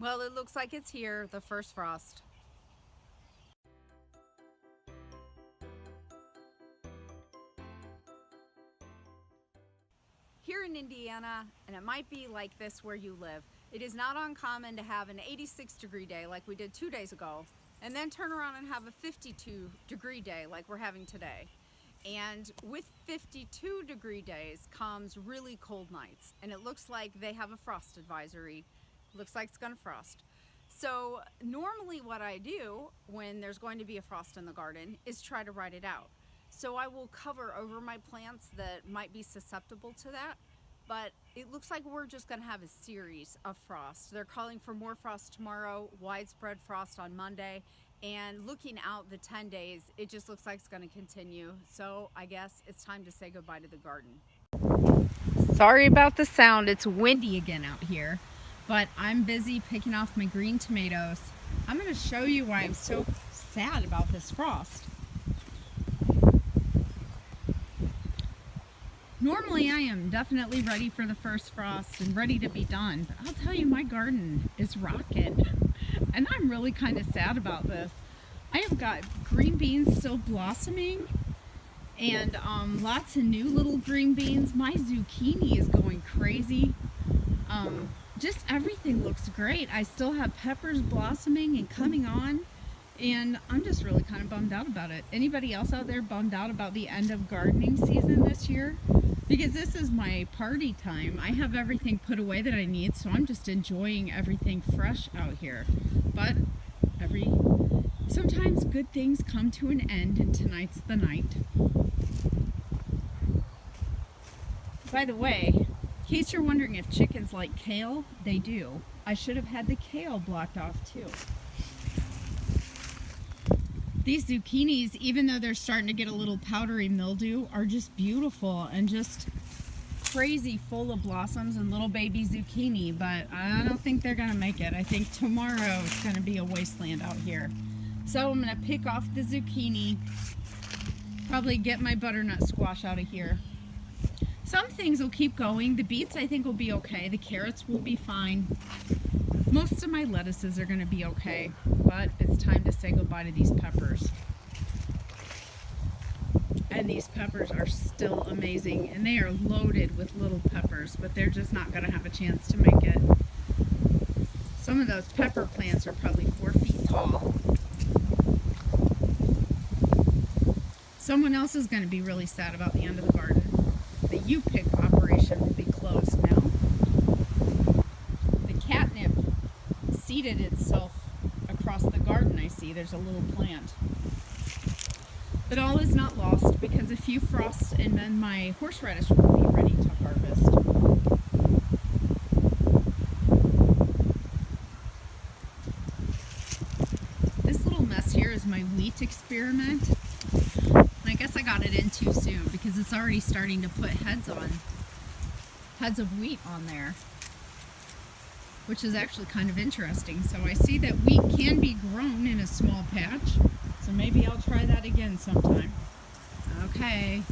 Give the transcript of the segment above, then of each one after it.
Well, it looks like it's here, the first frost. Here in Indiana, and it might be like this where you live, it is not uncommon to have an 86-degree day like we did 2 days ago, and then turn around and have a 52-degree day like we're having today. And with 52-degree days comes really cold nights, and it looks like they have a frost advisory. Looks like it's gonna frost. So normally what I do when there's going to be a frost in the garden is try to ride it out. So I will cover over my plants that might be susceptible to that, but it looks like we're just gonna have a series of frost. They're calling for more frost tomorrow, widespread frost on Monday, and looking out the 10 days, it just looks like it's gonna continue. So I guess it's time to say goodbye to the garden. Sorry about the sound, it's windy again out here, but I'm busy picking off my green tomatoes. I'm gonna show you why I'm so sad about this frost. Normally I am definitely ready for the first frost and ready to be done, but I'll tell you, my garden is rocking and I'm really kind of sad about this. I have got green beans still blossoming and lots of new little green beans. My zucchini is going crazy. Just everything looks great. I still have peppers blossoming and coming on, and I'm just really kind of bummed out about it. Anybody else out there bummed out about the end of gardening season this year? Because this is my party time. I have everything put away that I need, so I'm just enjoying everything fresh out here. But sometimes good things come to an end, and tonight's the night. By the way, in case you're wondering if chickens like kale, they do. I should have had the kale blocked off too. These zucchinis, even though they're starting to get a little powdery mildew, are just beautiful and just crazy full of blossoms and little baby zucchini, but I don't think they're gonna make it. I think tomorrow it's gonna be a wasteland out here. So I'm gonna pick off the zucchini, probably get my butternut squash out of here. Some things will keep going. The beets I think will be okay. The carrots will be fine. Most of my lettuces are going to be okay, but it's time to say goodbye to these peppers. And these peppers are still amazing, and they are loaded with little peppers, but they're just not going to have a chance to make it. Some of those pepper plants are probably 4 feet tall. Someone else is going to be really sad about the end of the garden. The U-pick operation will be closed now. The catnip seeded itself across the garden. I see there's a little plant. But all is not lost, because a few frosts and then my horseradish will be ready to harvest. This little mess here is my wheat experiment. I guess I got it in too soon because it's already starting to put heads of wheat on there, which is actually kind of interesting. So I see that wheat can be grown in a small patch, so maybe I'll try that again sometime. Okay.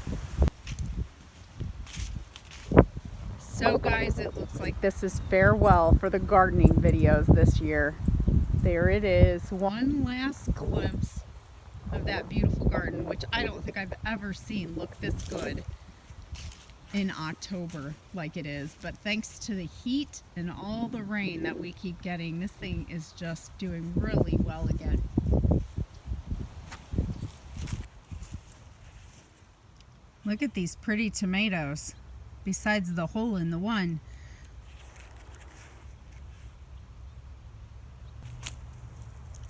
So guys, it looks like this is farewell for the gardening videos this year. There it is, one last glimpse of that beautiful garden, which I don't think I've ever seen look this good in October like it is. But thanks to the heat and all the rain that we keep getting, this thing is just doing really well again. Look at these pretty tomatoes, besides the hole in the one.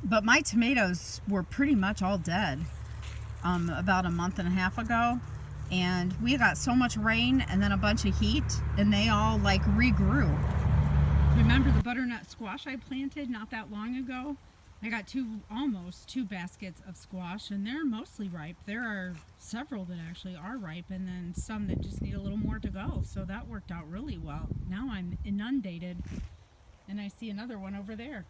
But my tomatoes were pretty much all dead about a month and a half ago, and we got so much rain and then a bunch of heat, and they all like regrew. Remember the butternut squash I planted not that long ago? I got almost two baskets of squash, and they're mostly ripe. There are several that actually are ripe, and then some that just need a little more to go. So that worked out really well. Now I'm inundated, and I see another one over there.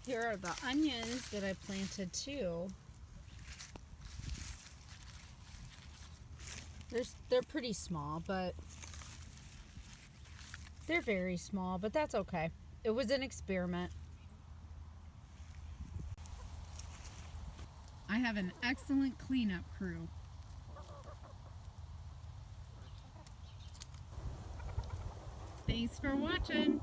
Here are the onions that I planted too. They're pretty small, but they're very small, but that's okay. It was an experiment. I have an excellent cleanup crew. Thanks for watching.